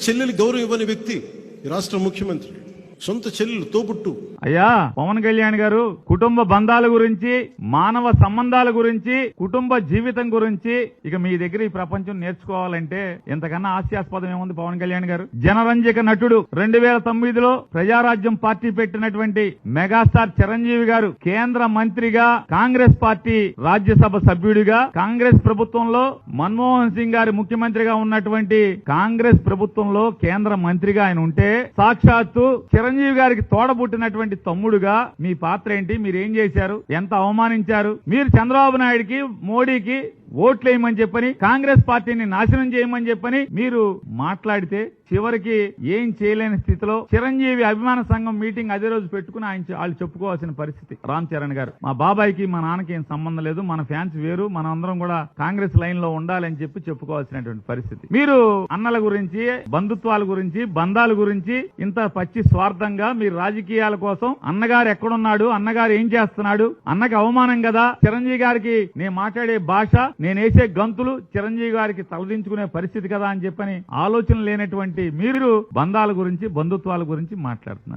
చెల్లెలు గౌరవం ఇవ్వని వ్యక్తి ఈ రాష్ట్ర ముఖ్యమంత్రి. సొంత చెల్లెలు తోబుట్టు. అయ్యా పవన్ కళ్యాణ్ గారు కుటుంబ బంధాల గురించి, మానవ సంబంధాల గురించి, కుటుంబ జీవితం గురించి ఇక మీ దగ్గర ఈ ప్రపంచం నేర్చుకోవాలంటే ఎంతకన్నా హాస్యాస్పదం ఏముంది పవన్ కళ్యాణ్ గారు? జనరంజక నటుడు 2009లో ప్రజారాజ్యం పార్టీ పెట్టినటువంటి మెగాస్టార్ చిరంజీవి గారు కేంద్ర మంత్రిగా, కాంగ్రెస్ పార్టీ రాజ్యసభ సభ్యుడిగా, కాంగ్రెస్ ప్రభుత్వంలో మన్మోహన్ సింగ్ గారి ముఖ్యమంత్రిగా ఉన్నటువంటి కాంగ్రెస్ ప్రభుత్వంలో కేంద్ర మంత్రిగా ఆయన ఉంటే, సాక్షాత్తు చిరంజీవి గారికి తోడబుట్టినటువంటి తమ్ముడుగా మీ పాత్ర ఏంటి? మీరేం చేశారు? ఎంత అవమానించారు? మీరు చంద్రబాబు నాయుడికి, మోడీకి ఓట్లేయమని చెప్పని, కాంగ్రెస్ పార్టీని నాశనం చేయమని చెప్పని మీరు మాట్లాడితే చివరికి ఏం చేయలేని స్థితిలో చిరంజీవి అభిమాన సంఘం మీటింగ్ అదే రోజు పెట్టుకుని వాళ్ళు చెప్పుకోవాల్సిన పరిస్థితి. రామ్ చరణ్ గారు, మా బాబాయ్కి మా నాన్నకి ఏం సంబంధం లేదు, మన ఫ్యాన్స్ వేరు, మన అందరం కూడా కాంగ్రెస్ లైన్ లో ఉండాలని చెప్పి చెప్పుకోవాల్సినటువంటి పరిస్థితి. మీరు అన్నల గురించి, బంధుత్వాల గురించి, బంధాల గురించి ఇంత పచ్చి స్వార్థంగా మీరు రాజకీయాల కోసం అన్నగారు ఎక్కడున్నాడు, అన్నగారు ఏం చేస్తున్నాడు, అన్నకి అవమానం కదా, చిరంజీవి గారికి నేను మాట్లాడే భాష, నేను వేసే గంతులు చిరంజీవి గారికి తలదించుకునే పరిస్థితి కదా అని చెప్పని ఆలోచన లేనటువంటి మీరు బంధాల గురించి, బంధుత్వాల గురించి మాట్లాడుతున్నారు.